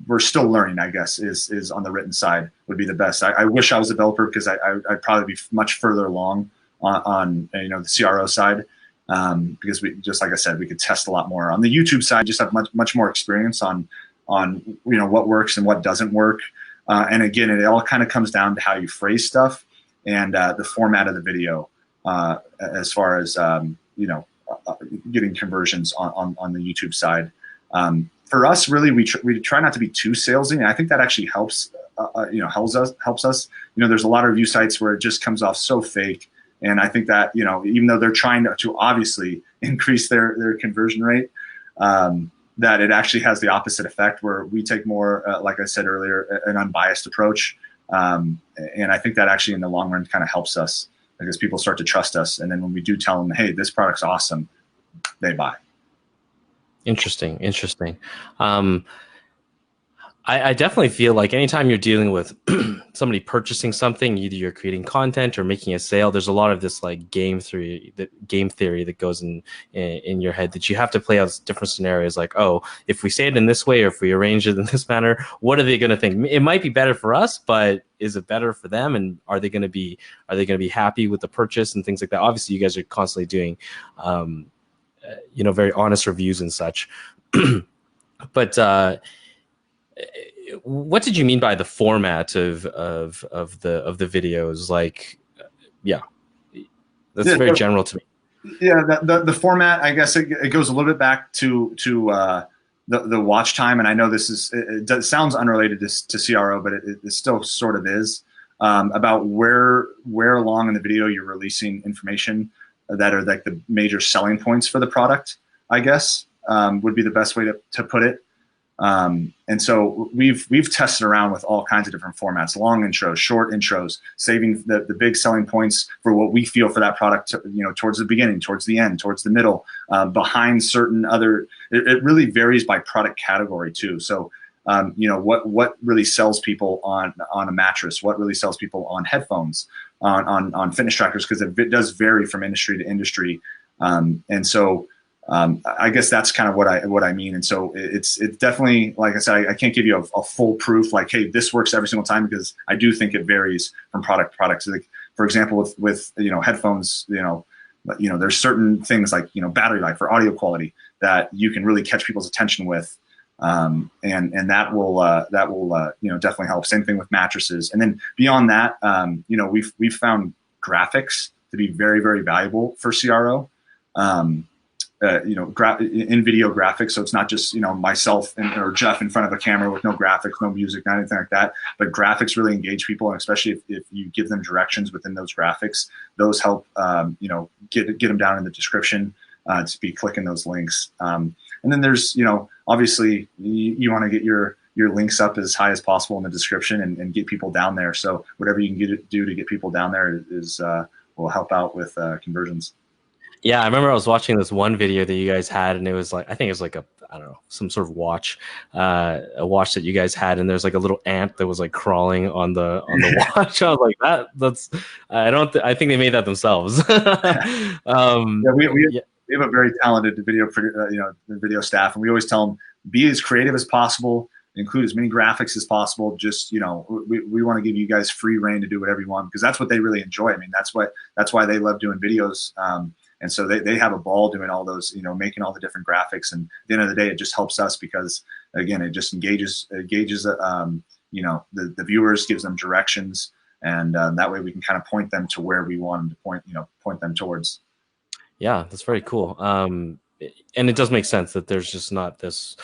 we're still learning, I guess, is on the written side would be the best. I wish I was a developer, because I'd probably be much further along on the CRO side, because we, just like I said, we could test a lot more. On the YouTube side, just have much more experience on what works and what doesn't work. And again, it all kind of comes down to how you phrase stuff and the format of the video. as far as getting conversions on the YouTube side. For us, really, we try not to be too salesy, and I think that actually helps. Helps us. There's a lot of review sites where it just comes off so fake, and I think that even though they're trying to obviously increase their conversion rate, that it actually has the opposite effect, where we take more, like I said earlier, an unbiased approach, and I think that actually in the long run kind of helps us, because people start to trust us, and then when we do tell them, hey, this product's awesome, they buy. Interesting. I definitely feel like anytime you're dealing with somebody purchasing something, either you're creating content or making a sale, there's a lot of this like game theory that goes in your head, that you have to play out different scenarios. Like, oh, if we say it in this way, or if we arrange it in this manner, what are they going to think? It might be better for us, but is it better for them? And are they going to be happy with the purchase and things like that? Obviously, you guys are constantly doing, very honest reviews and such. But what did you mean by the format of the videos? Like, that's very general to me. Yeah, the format, I guess it goes a little bit back to the watch time, and I know it sounds unrelated to CRO, but it still sort of is, about where along in the video you're releasing information that are like the major selling points for the product, I guess, would be the best way to put it. And so we've tested around with all kinds of different formats: long intros, short intros, saving the big selling points for what we feel for that product, towards the beginning, towards the end, towards the middle, behind certain other. It really varies by product category too. So, what really sells people on a mattress, what really sells people on headphones, on fitness trackers, because it does vary from industry to industry. And so, I guess that's kind of what I mean. And so it's definitely, like I said, I can't give you a full proof like, hey, this works every single time, because I do think it varies from product to product. So, like, for example, with headphones, there's certain things like battery life or audio quality that you can really catch people's attention with, and that will definitely help. Same thing with mattresses. And then beyond that, we've found graphics to be very, very valuable for CRO. In video graphics. So it's not just, myself or Jeff in front of a camera with no graphics, no music, not anything like that. But graphics really engage people, and especially if you give them directions within those graphics, those help, get them down in the description to be clicking those links. And then there's, obviously you want to get your links up as high as possible in the description and get people down there. So whatever you can do to get people down there will help out with conversions. Yeah, I remember I was watching this one video that you guys had, and it was like, I think it was like some sort of watch, a watch that you guys had, and there's like a little ant that was like crawling on the watch. I was like, I think they made that themselves. We have a very talented video staff, and we always tell them, be as creative as possible, include as many graphics as possible. Just, we want to give you guys free reign to do whatever you want, because that's what they really enjoy. I mean, that's why they love doing videos. And so they have a ball doing all those, making all the different graphics. And at the end of the day, it just helps us, because again, it just engages the viewers, gives them directions, and that way we can kind of point them to where we want them to point them towards. Yeah, that's very cool. And it does make sense that there's just not this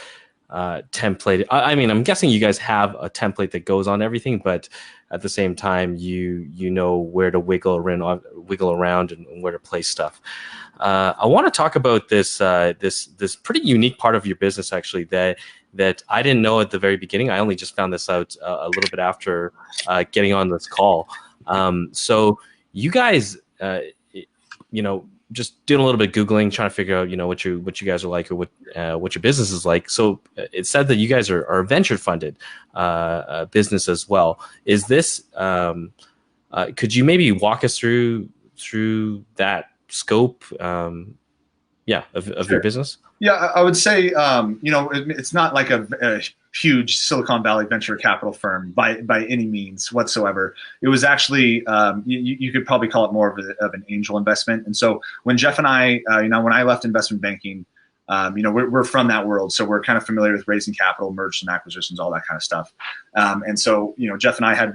template. I mean, I'm guessing you guys have a template that goes on everything, but at the same time, you know where to wiggle around and where to place stuff. I want to talk about this pretty unique part of your business, actually, that I didn't know at the very beginning. I only just found this out a little bit after getting on this call. So you guys, just doing a little bit of Googling, trying to figure out, what you guys are like, or what your business is like. So it said that you guys are a venture funded business as well. Is this, could you maybe walk us through that scope, of your business? Yeah, I would say, it's not like a huge Silicon Valley venture capital firm by any means whatsoever. It was actually, you could probably call it more of an angel investment. And so when Jeff and I, when I left investment banking, we're from that world, so we're kind of familiar with raising capital, mergers and acquisitions, all that kind of stuff. And so, Jeff and I had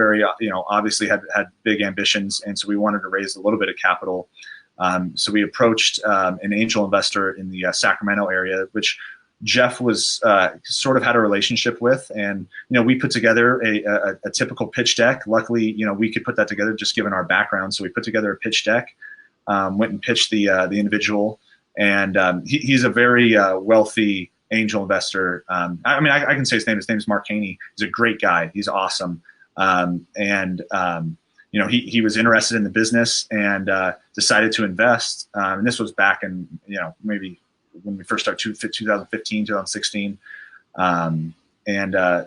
obviously had big ambitions, and so we wanted to raise a little bit of capital. So we approached an angel investor in the Sacramento area, which Jeff was sort of had a relationship with, and we put together a typical pitch deck. Luckily, we could put that together just given our background. So we put together a pitch deck, went and pitched the individual, and he's a very wealthy angel investor. I can say his name. His name is Mark Haney. He's a great guy. He's awesome, he was interested in the business and decided to invest. And this was back in maybe when we first started 2015, 2016.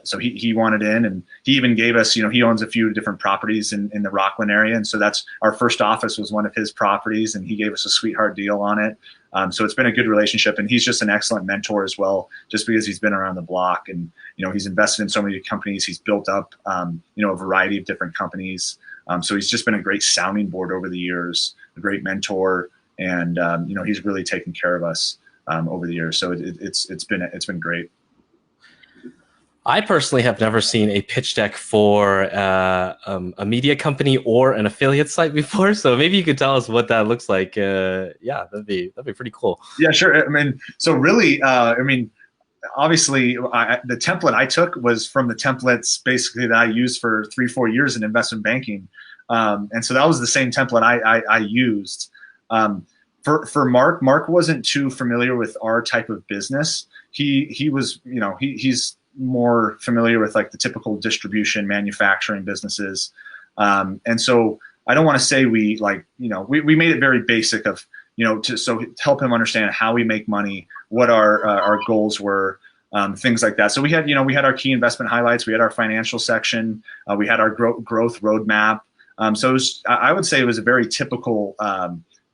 So he wanted in, and he even gave us, he owns a few different properties in the Rockland area. And so that's our first office was one of his properties, and he gave us a sweetheart deal on it. So it's been a good relationship, and he's just an excellent mentor as well, just because he's been around the block, and, he's invested in so many companies. He's built up, a variety of different companies. So he's just been a great sounding board over the years, a great mentor, and, he's really taken care of us over the years. So it's been great. I personally have never seen a pitch deck for a media company or an affiliate site before. So maybe you could tell us what that looks like. Yeah, that'd be pretty cool. Yeah, sure. So really, obviously, the template I took was from the templates basically that I used for 3-4 years in investment banking, and so that was the same template I used. For Mark wasn't too familiar with our type of business. He was, he's more familiar with like the typical distribution manufacturing businesses. And so I don't want to say we made it very basic of, to help him understand how we make money, what our goals were, things like that. So we had our key investment highlights, we had our financial section, we had our growth roadmap. So I would say it was a very typical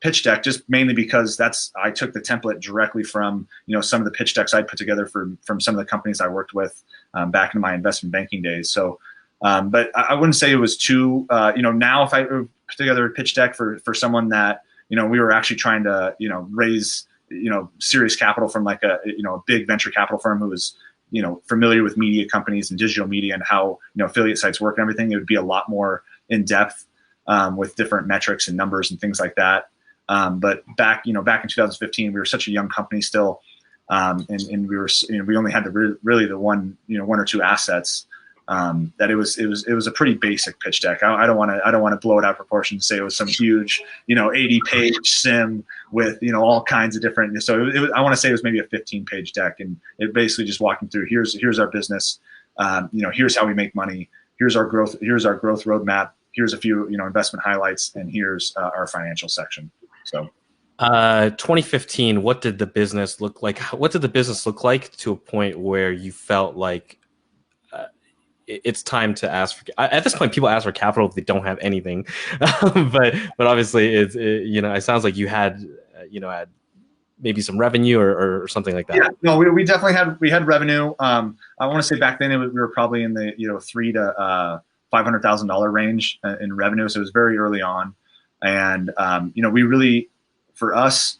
pitch deck, just mainly because I took the template directly from some of the pitch decks I'd put together from some of the companies I worked with back in my investment banking days. So, but I wouldn't say it was too now if I put together a pitch deck for someone that we were actually trying to raise serious capital from like a big venture capital firm who was familiar with media companies and digital media and how affiliate sites work and everything, it would be a lot more in depth with different metrics and numbers and things like that. But back in 2015, we were such a young company still, and we only had really the one or two assets, that it was a pretty basic pitch deck. I don't want to blow it out of proportion and say it was some huge 80-page sim with all kinds of different. So I want to say it was maybe a 15-page deck, and it basically just walking through here's our business, here's how we make money, here's our growth roadmap, here's a few investment highlights, and here's our financial section. So 2015, what did the business look like? What did the business look like to a point where you felt like it's time to ask for, at this point, people ask for capital if they don't have anything. but obviously it sounds like you had maybe some revenue or something like that. Yeah, no, we definitely had revenue. I want to say back then we were probably in the $300,000 to $500,000 range in revenue. So it was very early on. And, we really, for us,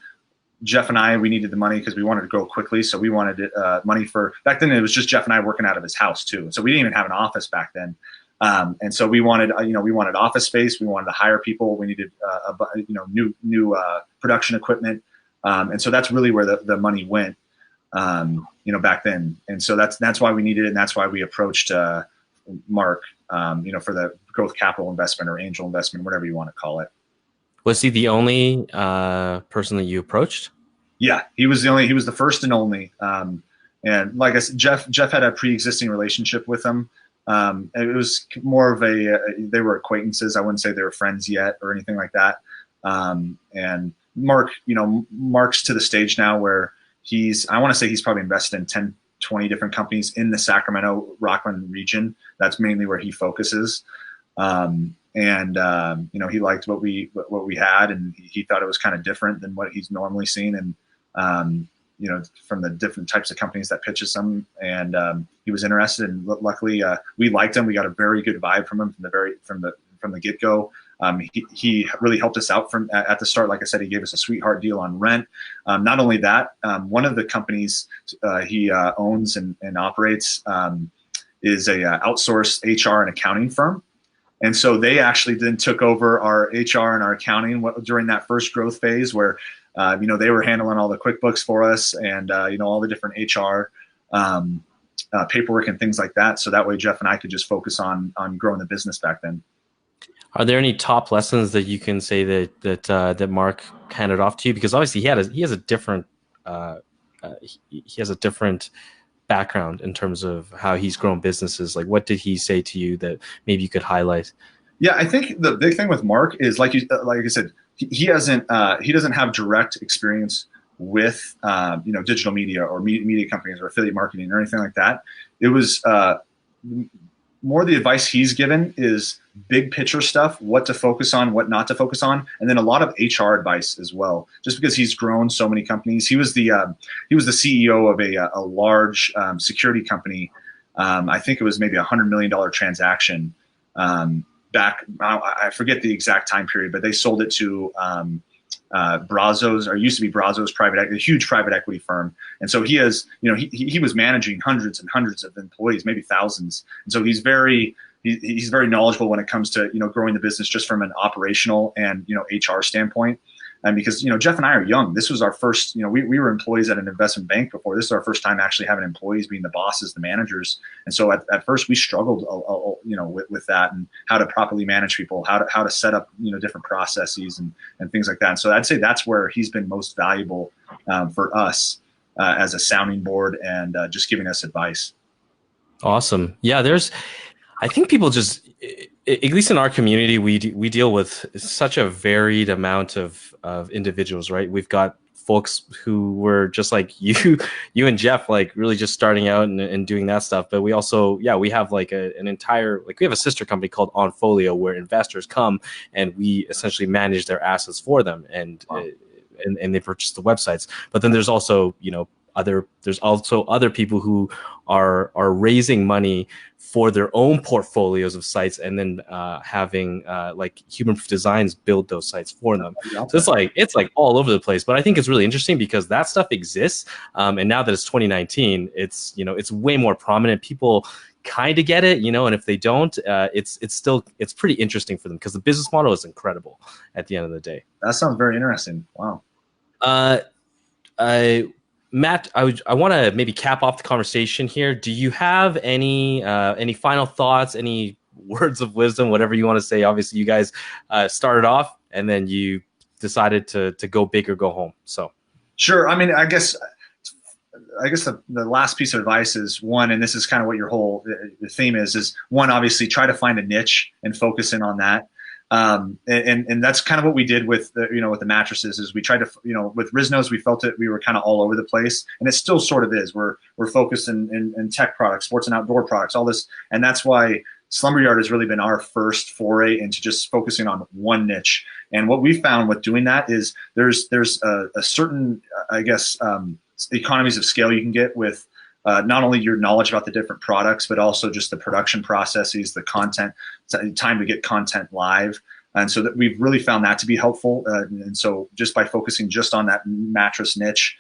Jeff and I, we needed the money because we wanted to grow quickly. So we wanted money back then it was just Jeff and I working out of his house too. So we didn't even have an office back then. And so we wanted, we wanted office space. We wanted to hire people. We needed, new production equipment. And so that's really where the money went, back then. And so that's why we needed it. And that's why we approached Mark, for the growth capital investment or angel investment, whatever you want to call it. Was he the only person that you approached? Yeah, he was the first and only. And like I said, Jeff had a pre-existing relationship with him. It was more of they were acquaintances. I wouldn't say they were friends yet or anything like that. And Mark, Mark's to the stage now where I want to say he's probably invested in 10, 20 different companies in the Sacramento Rockland region. That's mainly where he focuses. He liked what we had, and he thought it was kind of different than what he's normally seen. And, from the different types of companies that pitches them. And, he was interested, and luckily, we liked him. We got a very good vibe from him from the get go. He really helped us out at the start. Like I said, he gave us a sweetheart deal on rent. Not only that, one of the companies he owns and operates is a outsourced HR and accounting firm. And so they actually then took over our HR and our accounting during that first growth phase where, they were handling all the QuickBooks for us and, all the different HR paperwork and things like that. So that way Jeff and I could just focus on growing the business back then. Are there any top lessons that you can say that Mark handed off to you? Because obviously he has a different background in terms of how he's grown businesses. Like, what did he say to you that maybe you could highlight? Yeah, I think the big thing with Mark is like I said, he doesn't have direct experience with digital media or media companies or affiliate marketing or anything like that. It was more the advice he's given is big picture stuff, what to focus on, what not to focus on, and then a lot of HR advice as well. Just because he's grown so many companies, he was the CEO of a large security company. I think it was maybe $100 million transaction back. I forget the exact time period, but they sold it to Brazos, or used to be Brazos a huge private equity firm. And so he has, he was managing hundreds and hundreds of employees, maybe thousands. And so he's very knowledgeable when it comes to, growing the business just from an operational and, HR standpoint. And because, Jeff and I are young, this was our first, we were employees at an investment bank before. This is our first time actually having employees being the bosses, the managers. And so at first we struggled, with that and how to properly manage people, how to set up, different processes and things like that. And so I'd say that's where he's been most valuable for us as a sounding board and just giving us advice. Awesome. Yeah, I think people just, at least in our community, we deal with such a varied amount of individuals, right? We've got folks who were just like you and Jeff, like really just starting out and doing that stuff. But we also, we have like an entire, we have a sister company called OnFolio where investors come and we essentially manage their assets for them and they purchase the websites. But then there's also, there's also other people who are raising money for their own portfolios of sites and then having like Human Proof Designs build those sites for them. So it's like all over the place. But I think it's really interesting because that stuff exists. And now that it's 2019, it's way more prominent. People kind of get it, and if they don't, it's pretty interesting for them because the business model is incredible at the end of the day. That sounds very interesting. Wow. Matt, I want to maybe cap off the conversation here. Do you have any final thoughts, any words of wisdom, whatever you want to say? Obviously, you guys started off and then you decided to go big or go home. So, sure. I mean, I guess the last piece of advice is one, and this is kind of what your whole theme is one, obviously try to find a niche and focus in on that. And that's kind of what we did with with the mattresses is we tried to, with rizknows, we felt it, we were kind of all over the place and it still sort of is. We're focused in tech products, sports and outdoor products, all this. And that's why SlumberYard has really been our first foray into just focusing on one niche. And what we found with doing that is there's a certain, economies of scale you can get with not only your knowledge about the different products, but also just the production processes, the content, time to get content live. And so that we've really found that to be helpful. And so just by focusing just on that mattress niche,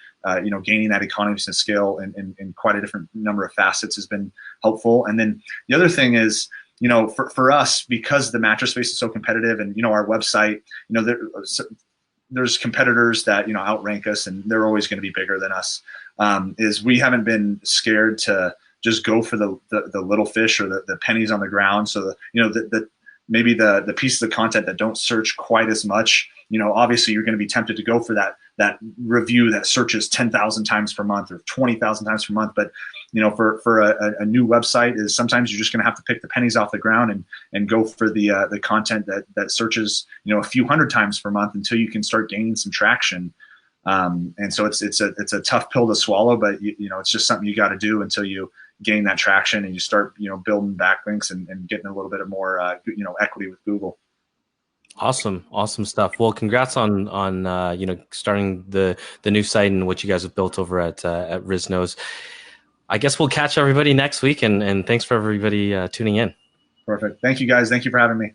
gaining that economies of scale in quite a different number of facets has been helpful. And then the other thing is, for us, because the mattress space is so competitive and, our website, there's competitors that, outrank us and they're always going to be bigger than us. Is we haven't been scared to just go for the little fish or the pennies on the ground. So maybe the pieces of content that don't search quite as much, obviously you're going to be tempted to go for that review that searches 10,000 times per month or 20,000 times per month. But, for a new website is sometimes you're just going to have to pick the pennies off the ground and go for the content that searches, a few hundred times per month until you can start gaining some traction. And so it's a tough pill to swallow, but it's just something you got to do until you gain that traction and you start, building backlinks and getting a little bit of more, equity with Google. Awesome stuff. Well, congrats on starting the new site and what you guys have built over at rizknows. I guess we'll catch everybody next week, and thanks for everybody tuning in. Perfect. Thank you guys. Thank you for having me.